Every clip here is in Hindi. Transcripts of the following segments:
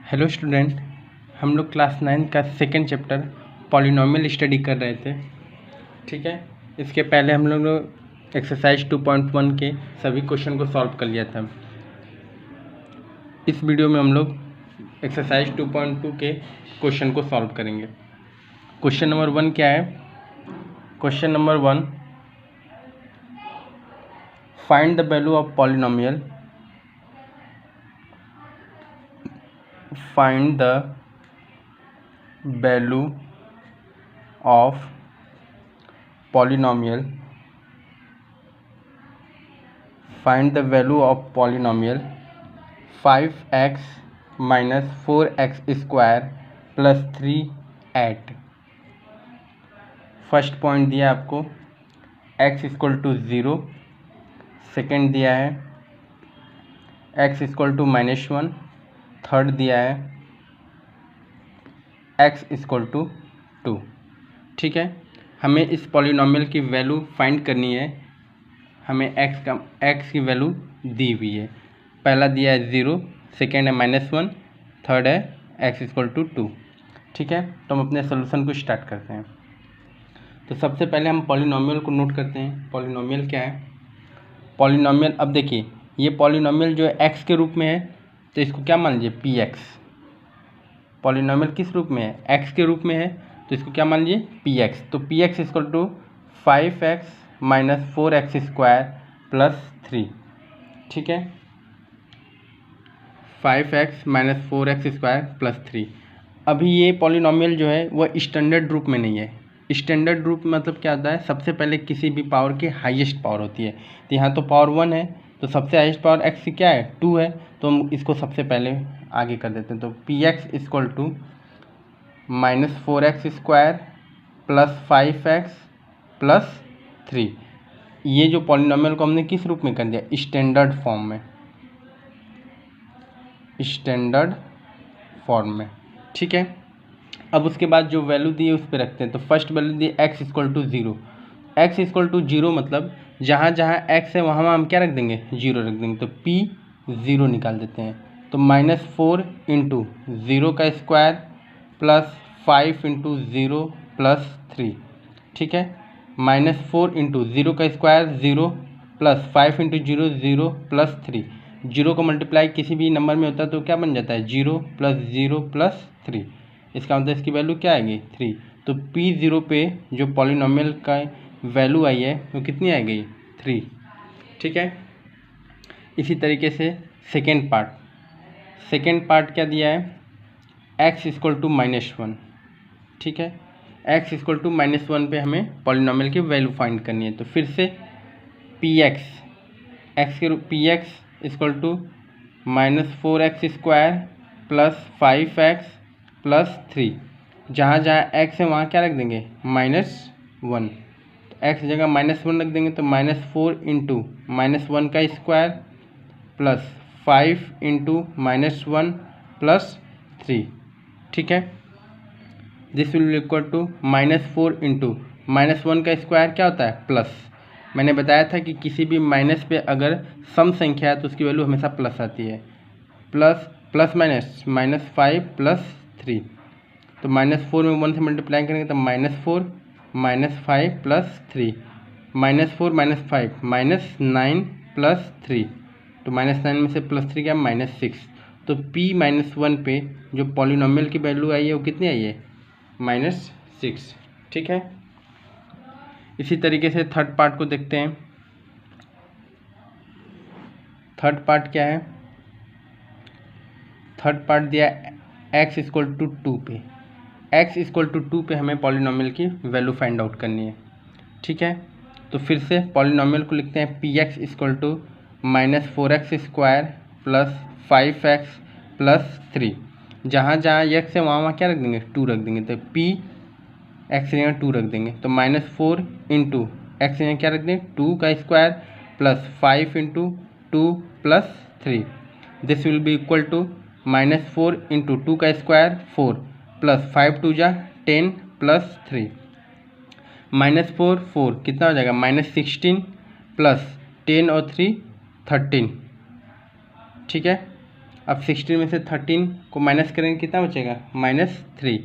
हेलो स्टूडेंट, हम लोग क्लास 9 का सेकेंड चैप्टर पॉलिनोमियल स्टडी कर रहे थे। ठीक है, इसके पहले हम लोग एक्सरसाइज 2.1 के सभी क्वेश्चन को सॉल्व कर लिया था। इस वीडियो में हम लोग एक्सरसाइज 2.2 के क्वेश्चन को सॉल्व करेंगे। क्वेश्चन नंबर 1 क्या है? Question number 1, find the value of polynomial. Find the value of polynomial. Find the value of polynomial 5x minus 4x square plus 3 8। First point दिया आपको x इक्वल टू 0। सेकेंड दिया है x इक्वल टू -1। थर्ड दिया है x इक्वल टू 2। ठीक है, हमें इस पॉलिनोमियल की वैल्यू फाइंड करनी है। हमें x की वैल्यू दी हुई है। पहला दिया है 0, सेकेंड है -1, थर्ड है x इक्वल टू 2। ठीक है, तो हम अपने सोल्यूशन को स्टार्ट करते हैं। तो सबसे पहले हम पॉलिनोमियल को नोट करते हैं। पॉलिनोमियल क्या है? पॉलिनोमियल, अब देखिए ये पॉलिनोमियल जो है x के रूप में है, तो इसको क्या मान लीजिए px। पॉलिनोमियल किस रूप में है? x के रूप में है, तो इसको क्या मान लीजिए px। तो px equal to 5x minus 4x square plus 3। ठीक है, 5x minus 4x square plus 3। अभी ये पॉलिनोमियल जो है वह स्टैंडर्ड रूप में नहीं है। स्टैंडर्ड रूप मतलब क्या होता है? सबसे पहले किसी भी पावर की हाईएस्ट पावर होती है। तो यहाँ तो पावर 1 है, तो सबसे हाईएस्ट पावर x की क्या है? 2 है, तो हम इसको सबसे पहले आगे कर देते हैं। तो px equal to minus 4x square plus 5x plus 3। ये जो पॉलिनोमियल को हमने किस रूप में कर दिया? स्टैंडर्ड फॉर्म में। स्टैंडर्ड फॉर्म में। ठीक है, अब उसके बाद जो वैल्यू दी है उस पर रखते हैं। तो फर्स्ट वैल्यू दी x equal to 0। x equal to 0 मतलब जहाँ जहाँ x है वहाँ हम क्या रख देंगे? 0 रख देंगे। तो p 0 निकाल देते हैं। तो -4 इंटू 0 का स्क्वायर प्लस 5 इंटू 0 प्लस 3। ठीक है, -4 इंटू 0 का स्क्वायर 0 प्लस 5 इंटू 0 0 प्लस 3। 0 को मल्टीप्लाई किसी भी नंबर में होता है तो क्या बन जाता है? 0 प्लस 0 प्लस 3। इसका मतलब इसकी वैल्यू क्या आएगी? 3। तो p0 पे जो पॉलिनोमियल का वैल्यू आई है वो कितनी आएगी? 3। ठीक है, इसी तरीके से सेकेंड पार्ट क्या दिया है? x equal to -1। ठीक है, x इक्वल टू -1 पे हमें पॉलिनोमियल की वैल्यू फाइंड करनी है। तो फिर से px equal to -4x square plus 5x plus 3। जहाँ जहाँ x है वहाँ क्या रख देंगे? -1। तो x जगह -1 रख देंगे। तो -4 इंटू -1 का स्क्वायर प्लस 5 इंटू -1 प्लस 3। ठीक है, this will equal to -4 into -1 का स्क्वायर क्या होता है? प्लस। मैंने बताया था कि किसी भी माइनस पे अगर सम संख्या है तो उसकी वैल्यू हमेशा प्लस आती है। Plus minus -5 plus 3। तो -4 में 1 से मल्टीप्लाई करेंगे तो -4 -5 प्लस 3। -4 -5 -9 प्लस 3। तो -9 में से प्लस 3 क्या? -6। तो p-1 पे जो पॉलिनोमियल की वैल्यू आई है वो कितनी आई है? -6। ठीक है, इसी तरीके से थर्ड पार्ट को देखते हैं। थर्ड पार्ट क्या है? थर्ड पार्ट दिया x इक्वल टू 2 पे। x इक्वल टू 2 पे हमें पॉलिनोमियल की वैल्यू फाइंड आउट करनी है। ठीक है, तो फिर से पॉलिनोमियल को लिखते हैं px equal to -4x square plus 5x plus 3। जहाँ जहाँ x है वहाँ वहाँ क्या रख देंगे? 2 रख देंगे। तो p x जगह 2 रख देंगे। तो -4 इंटू x जगह क्या रख देंगे? 2 का स्क्वायर प्लस 5 इंटू 2 प्लस 3। This will be equal to -4 into 2 का स्क्वायर 4 प्लस 5 2 जा 10 प्लस 3। -4 4 कितना हो जाएगा? -16 प्लस 10 और 3 13। ठीक है, अब 16 में से 13 को माइनस करेंगे, कितना बचेगा? -3।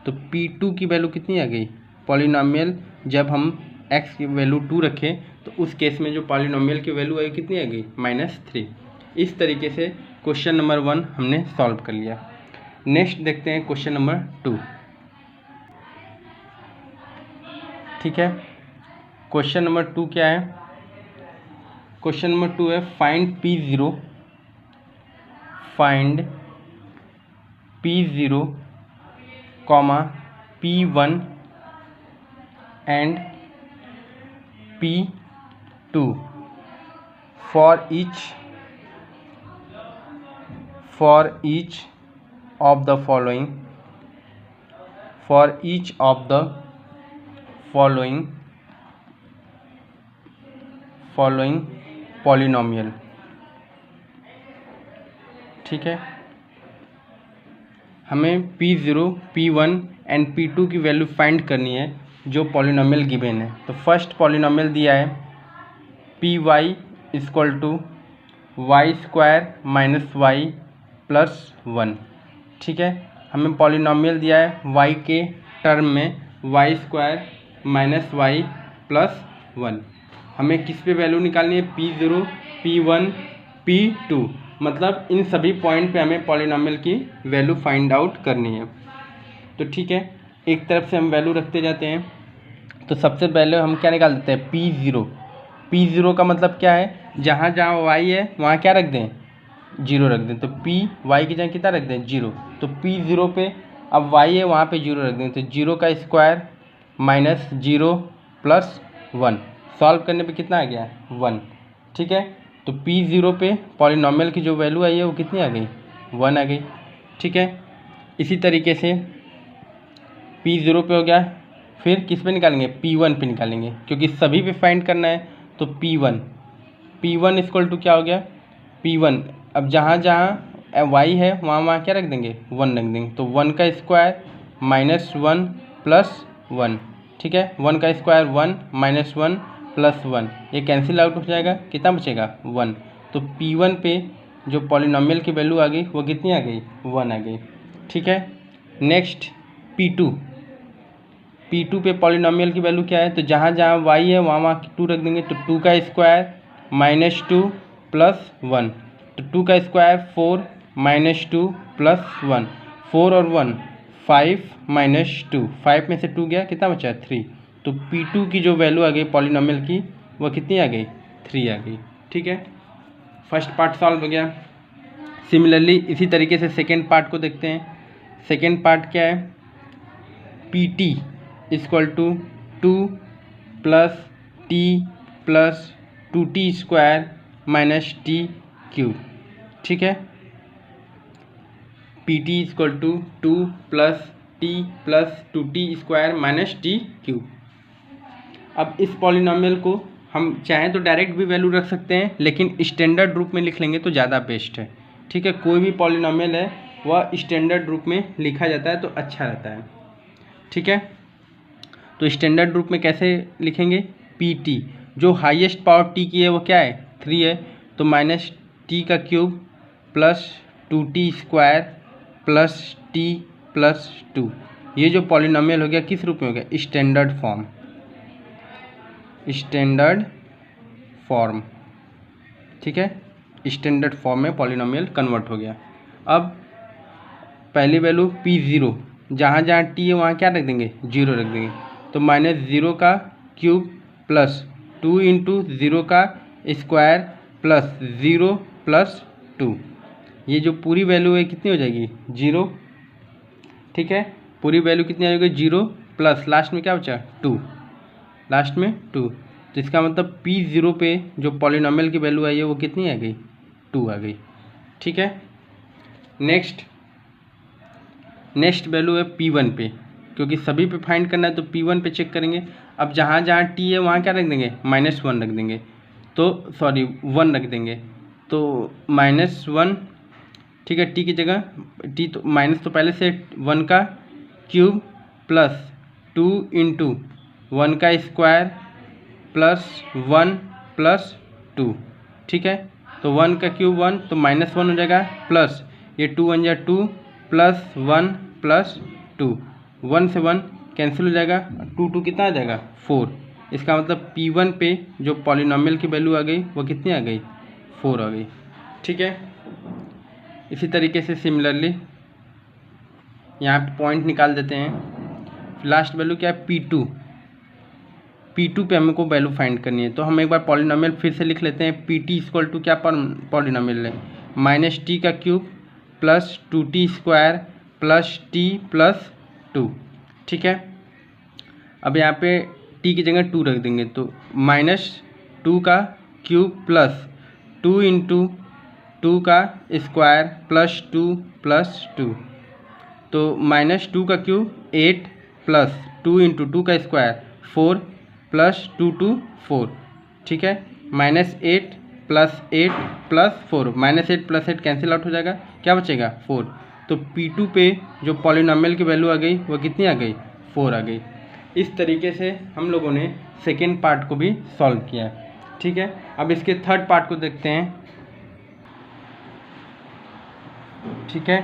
तो P2 की वैल्यू कितनी आ गई? पॉलिनोमियल जब हम x की वैल्यू 2 रखें तो उस केस में जो पॉलिनोमियल की वैल्यू आई कितनी आ गई? -3। इस तरीके से क्वेश्चन नंबर 1 हमने सॉल्व कर लिया। नेक्स्ट देखते हैं क्वेश्चन नंबर 2। ठीक है, क्वेश्चन नंबर 2 क्या है? क्वेश्चन नंबर 2 है find P0 comma P1 and P2 for each of the following polynomial. ठीक है, हमें P0, P1 एंड P2 की वैल्यू फाइंड करनी है जो पॉलिनोमियल गिवन है। तो फर्स्ट पॉलिनोमियल दिया है Py equal to y² - y + 1। ठीक है, हमें पॉलिनोमियल दिया है y के टर्म में y² - y + 1। हमें किस पे वैल्यू निकालनी है? P0, P1, P2, मतलब इन सभी पॉइंट पे हमें पॉलिनोमियल की वैल्यू फाइंड आउट करनी है। तो ठीक है, एक तरफ से हम वैल्यू रखते जाते हैं। तो सबसे पहले हम क्या निकाल देते हैं? P0 का मतलब क्या है? जहाँ जहाँ y है वहाँ क्या रख दें? 0 रख दें। तो P y की जगह कितना रख दें? 0। तो P0 पे अब y है वहाँ पे 0 रख दें। तो 0 का स्क्वायर -0 + 1, सॉल्व करने पे कितना आ गया? 1। ठीक है, तो P0 पे पॉलिनोमियल की जो वैल्यू आई है वो कितनी आ गई? 1 आ गई। ठीक है, इसी तरीके से P0 पे हो गया। फिर किस पे निकालेंगे? P1 पे निकालेंगे, क्योंकि सभी पे फाइंड करना है। तो P1 इक्वल टू क्या हो गया? P1 अब जहाँ जहाँ y है वहाँ वहाँ क्या रख देंगे? 1 रख देंगे। तो 1 का स्क्वायर -1 + 1। ठीक है, 1 का स्क्वायर 1 -1 + 1, ये कैंसिल आउट हो जाएगा। कितना बचेगा? 1। तो P1 पे जो पॉलिनोमियल की वैल्यू आ गई वो कितनी आ गई? 1 आ गई। ठीक है, नेक्स्ट P2 पे पॉलिनोमियल की वैल्यू क्या है? तो जहाँ जहाँ y है वहाँ वहाँ 2 रख देंगे। तो 2 का स्क्वायर -2 + 1। तो 2 का स्क्वायर 4 -2 + 1, 4 और 1 5 -2, 5 में से 2 गया, कितना बचा? 3। तो P2 की जो वैल्यू आ गई पॉलिनोमियल की वो कितनी आ गई? 3 आ गई। ठीक है, फर्स्ट पार्ट सॉल्व हो गया। सिमिलरली इसी तरीके से सेकेंड पार्ट को देखते हैं। सेकेंड पार्ट क्या है? PT equal to 2 + t + 2t² - t³। ठीक है, PT equal to 2 + t + 2t² - t³। अब इस पॉलिनोमियल को हम चाहें तो डायरेक्ट भी वैल्यू रख सकते हैं, लेकिन स्टैंडर्ड रूप में लिख लेंगे तो ज़्यादा बेस्ट है। ठीक है, कोई भी पॉलिनोमियल है वह स्टैंडर्ड रूप में लिखा जाता है तो अच्छा रहता है। ठीक है, तो स्टैंडर्ड रूप में कैसे लिखेंगे? PT जो हाईएस्ट पावर t की है वो क्या है? 3 है। तो -t³ + 2t² + t + 2, ये जो पॉलिनोमियल हो गया किस रूप में हो गया? Standard form. ठीक है, स्टैंडर्ड फॉर्म में पॉलिनोमियल कन्वर्ट हो गया। अब पहली वैल्यू P0, जहाँ जहाँ t है वहाँ क्या रख देंगे? 0 रख देंगे। तो -0 का क्यूब + 2 × 0 का स्क्वायर + 0 + 2, ये जो पूरी वैल्यू है कितनी हो जाएगी? 0। ठीक है, पूरी वैल्यू कितनी आ जाएगी? 0 प्लस लास्ट में क्या बचा? 2, लास्ट में 2। तो इसका मतलब P0 पे जो पॉलिनोमियल की वैल्यू आई है वो कितनी आ गई? 2 आ गई। ठीक है, नेक्स्ट वैल्यू है P1 पे, क्योंकि सभी पे फाइंड करना है तो P1 पे चेक करेंगे। अब जहाँ जहाँ t है वहाँ क्या रख देंगे? -1 रख देंगे। तो 1 रख देंगे। तो -1, ठीक है, t की जगह t तो माइनस तो पहले से 1 का क्यूब + 2 × 1 का स्क्वायर + 1 + 2। ठीक है, तो 1 का क्यूब 1, तो -1 हो जाएगा, प्लस ये 2 1 जा 2 प्लस 1 प्लस 2, 1 से 1 कैंसिल हो जाएगा, 2 2 कितना आ जाएगा 4। इसका मतलब P1 पे जो पॉलिनॉमियल की वैल्यू आ गई वो कितनी आ गई 4 आ गई। ठीक है, इसी तरीके से सिमिलरली यहाँ पे पॉइंट निकाल देते हैं। लास्ट वैल्यू क्या है P2, P2 पे हमको वैल्यू फाइंड करनी है। तो हम एक बार पॉलिनॉमियल फिर से लिख लेते हैं। PT इक्वल टू क्या पॉलिनॉमियल है -t का cube plus 2t square plus t plus 2। ठीक है, अब यहाँ पे t की जगह 2 रख देंगे तो -2 का क्यूब प्लस 2 इंटू 2 का स्क्वायर प्लस 2 प्लस 2, तो -2 का क्यूब 8 प्लस 2 इंटू 2 का स्क्वायर 4 प्लस 2 2 4। ठीक है, -8 plus 8 plus 4, -8 plus 8 cancel out हो जाएगा, क्या बचेगा 4। तो P2 पे जो पॉलिनॉमियल की वैल्यू आ गई वो कितनी आ गई 4 आ गई। इस तरीके से हम लोगों ने सेकेंड पार्ट को भी सॉल्व किया। ठीक है, अब इसके थर्ड पार्ट को देखते हैं। ठीक है,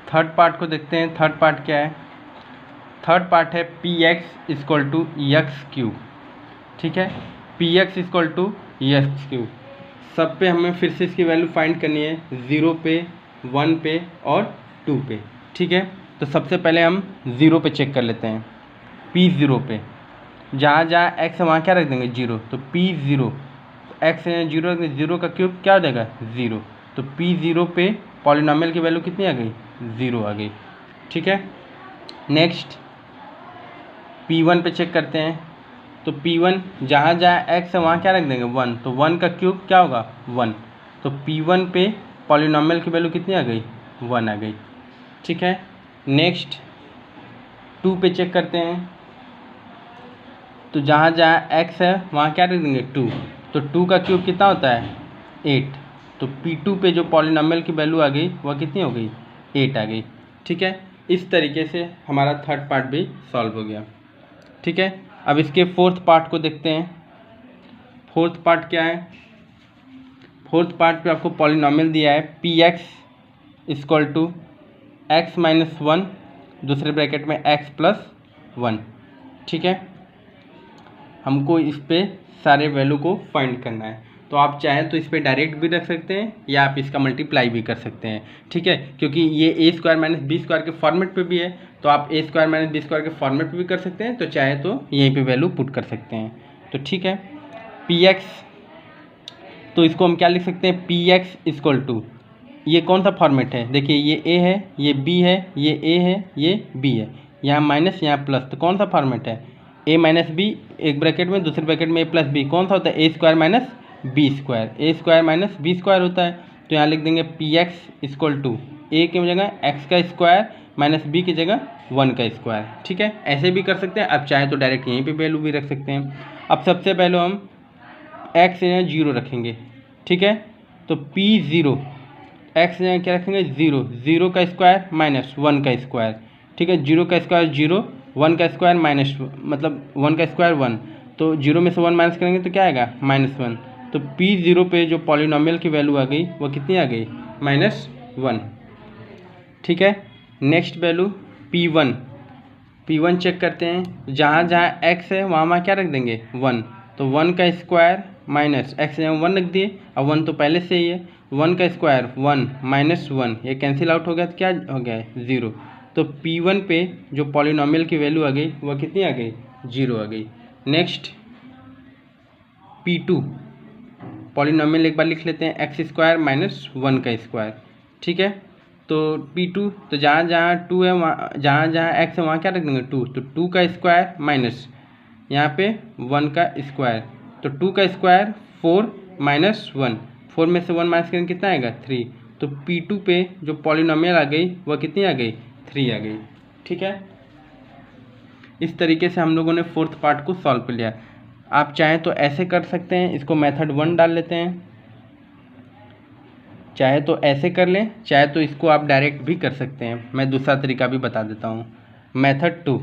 थर्ड पार्ट को देखते हैं। थर्ड पार्ट क्या है, थर्ड पार्ट है Px equal to x cube. ठीक है, Px equal to x cube. सब पे हमें फिर से इसकी वैल्यू फाइंड करनी है, 0 पे 1 पे और 2 पे। ठीक है, तो सबसे पहले हम 0 पे चेक कर लेते हैं। P0 पे जहाँ जहाँ x है वहाँ क्या रख देंगे 0, तो P0 x है 0 रख देंगे, 0 का क्यूब क्या हो जाएगा 0। तो P0 पे पॉलिनॉमियल की वैल्यू कितनी आ गई 0 आ गई। ठीक है, नेक्स्ट P1 पे चेक करते हैं। तो P1 जहाँ जहाँ x है वहाँ क्या रख देंगे 1, तो 1 का क्यूब क्या होगा 1। तो P1 पे पॉलिनॉमियल की वैल्यू कितनी आ गई 1 आ गई। ठीक है, नेक्स्ट 2 पे चेक करते हैं। तो जहाँ जहाँ x है वहाँ क्या रख देंगे 2, तो 2 का क्यूब कितना होता है 8। तो P2 पे जो पॉलिनॉमियल की वैल्यू आ गई वह कितनी हो गई 8 आ गई। ठीक है, इस तरीके से हमारा थर्ड पार्ट भी सॉल्व हो गया। ठीक है, अब इसके फोर्थ पार्ट को देखते हैं। फोर्थ पार्ट क्या है, फोर्थ पार्ट पे आपको पॉलिनॉमियल दिया है Px equal to x minus 1 दूसरे ब्रैकेट में x प्लस 1। ठीक है, हमको इस पे सारे वैल्यू को फाइंड करना है। तो आप चाहें तो इस पर डायरेक्ट भी रख सकते हैं या आप इसका मल्टीप्लाई भी कर सकते हैं। ठीक है, क्योंकि ये ए स्क्वायर माइनस बी स्क्वायर के फॉर्मेट पे भी है, तो आप ए स्क्वायर माइनस बी स्क्वायर के फॉर्मेट पे भी कर सकते हैं, तो चाहे तो यहीं पे वैल्यू पुट कर सकते हैं। तो ठीक है, Px, तो इसको हम क्या लिख सकते हैं Px इक्वल टू, ये कौन सा फॉर्मेट है, देखिए ये ए है, ये बी है, ये ए है, ये बी है, यहाँ माइनस यहाँ प्लस, तो कौन सा फॉर्मेट है ए माइनस बी, एक ब्रैकेट में दूसरे ब्रैकेट में ए प्लस बी, कौन सा होता है ए स्क्वायर माइनस बी स्क्वायर, ए स्क्वायर माइनस बी स्क्वायर होता है। तो यहाँ लिख देंगे Px इक्वल टू ए की जगह एक्स का स्क्वायर माइनस बी की जगह 1 का स्क्वायर। ठीक है, ऐसे भी कर सकते हैं, अब चाहे तो डायरेक्ट यहीं पे वैल्यू भी रख सकते हैं। अब सबसे पहले हम x 0 रखेंगे। ठीक है, तो P0 x क्या रखेंगे 0, 0 का स्क्वायर माइनस 1 का स्क्वायर। ठीक है, 0 का स्क्वायर 0, 1 का स्क्वायर माइनस, मतलब 1 का स्क्वायर 1, तो 0 में से 1 माइनस करेंगे तो क्या आएगा -1। तो P0 पे जो पॉलिनॉमियल की वैल्यू आ गई वो कितनी आ गई -1। ठीक है, next value P1, P1 check करते हैं। जहाँ जहाँ x है वहाँ वहाँ क्या रख देंगे 1, तो 1 का स्क्वायर माइनस x 1 रख दिए, अब 1 तो पहले से ही है, 1 का स्क्वायर 1 माइनस 1, ये कैंसिल आउट हो गया तो क्या हो गया 0। तो P1 पे जो पॉलिनॉमियल की वैल्यू आ गई वह कितनी आ गई 0 आ गई। नेक्स्ट P2 पॉलिनॉमियल एक बार लिख लेते हैं एक्स स्क्वायर माइनस 1 का स्क्वायर। ठीक है, तो P2, तो जहाँ जहाँ 2 है वहाँ, जहाँ जहाँ x है वहाँ क्या रख देंगे 2, तो 2 का स्क्वायर माइनस यहाँ पे 1 का स्क्वायर, तो 2 का स्क्वायर 4 माइनस 1, 4 में से 1 माइनस करेंगे कितना आएगा 3। तो P2 पे जो पॉलिनॉमियल आ गई वह कितनी आ गई 3 आ गई। ठीक है, इस तरीके से हम लोगों ने फोर्थ पार्ट को सॉल्व कर लिया। आप चाहें तो ऐसे कर सकते हैं, इसको मेथड 1 डाल लेते हैं, चाहे तो ऐसे कर लें, चाहे तो इसको आप डायरेक्ट भी कर सकते हैं। मैं दूसरा तरीका भी बता देता हूँ, मेथड 2,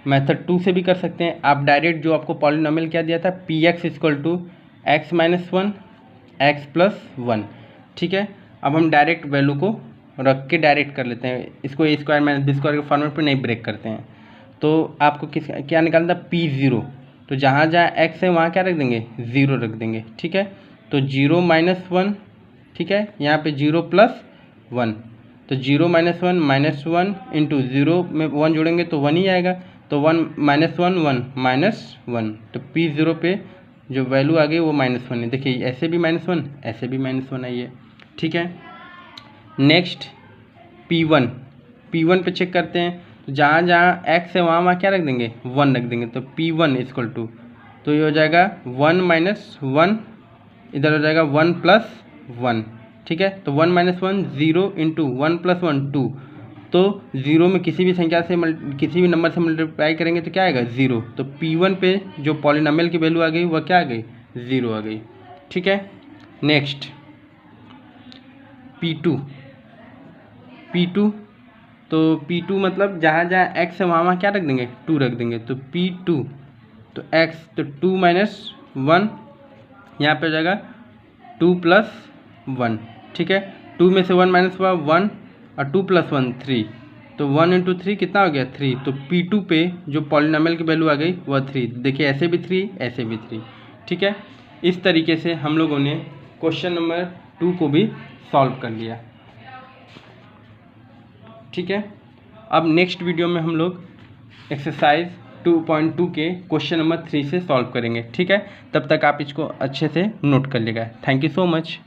मेथड 2 से भी कर सकते हैं आप डायरेक्ट। जो आपको पॉलिनॉमियल क्या दिया था Px equal to x minus 1 x plus 1, ठीक है। अब हम डायरेक्ट वैल्यू को रख के डायरेक्ट कर लेते हैं, इसको ए स्क्वायर माइनस बी स्क्वायर के फॉर्मेट पे नहीं ब्रेक करते हैं। तो आपको क्या निकालना था, P0। तो जहाँ जहाँ x है वहाँ क्या रख देंगे, 0 रख देंगे, ठीक है। तो 0 माइनस 1, ठीक है, यहाँ पे 0 प्लस 1, तो 0 माइनस 1 माइनस 1 इंटू 0 में 1 जोड़ेंगे तो 1 ही आएगा, तो 1 माइनस 1 1 माइनस 1, तो P0 पे जो वैल्यू आ गई वो -1 है। देखिए ऐसे भी -1, ऐसे भी -1 आई है, ठीक है। नेक्स्ट P1 पे चेक करते हैं। तो जहाँ जहाँ x है वहाँ क्या रख देंगे, 1 रख देंगे, तो P1 इक्वल टू, तो ये हो जाएगा 1 माइनस 1, इधर हो जाएगा 1 प्लस 1, ठीक है। तो 1 माइनस 1 0 इंटू 1 प्लस 1 2, तो 0 में किसी भी संख्या से किसी भी नंबर से मल्टीप्लाई करेंगे तो क्या आएगा, 0। तो P1 पे जो पॉलिनोमियल की वैल्यू आ गई वह क्या आ गई, 0 आ गई, ठीक है। नेक्स्ट P2, तो P2 मतलब जहाँ जहाँ x है वहाँ क्या रख देंगे, 2 रख देंगे, तो P2, तो x, तो 2 माइनस 1, यहाँ पे हो जाएगा 2 प्लस 1, ठीक है। 2 में से 1 माइनस हुआ 1 और 2 प्लस 1 3, तो 1 इंटू 3 कितना हो गया, 3। तो P2 पे जो पॉलिनोमियल की वैल्यू आ गई वह 3। देखिए ऐसे भी 3, ऐसे भी 3, ठीक है। इस तरीके से हम लोगों ने क्वेश्चन नंबर 2 को भी सॉल्व कर लिया, ठीक है। अब नेक्स्ट वीडियो में हम लोग एक्सरसाइज 2.2 के क्वेश्चन नंबर 3 से सॉल्व करेंगे, ठीक है। तब तक आप इसको अच्छे से नोट कर लीजिएगा। Thank you so much.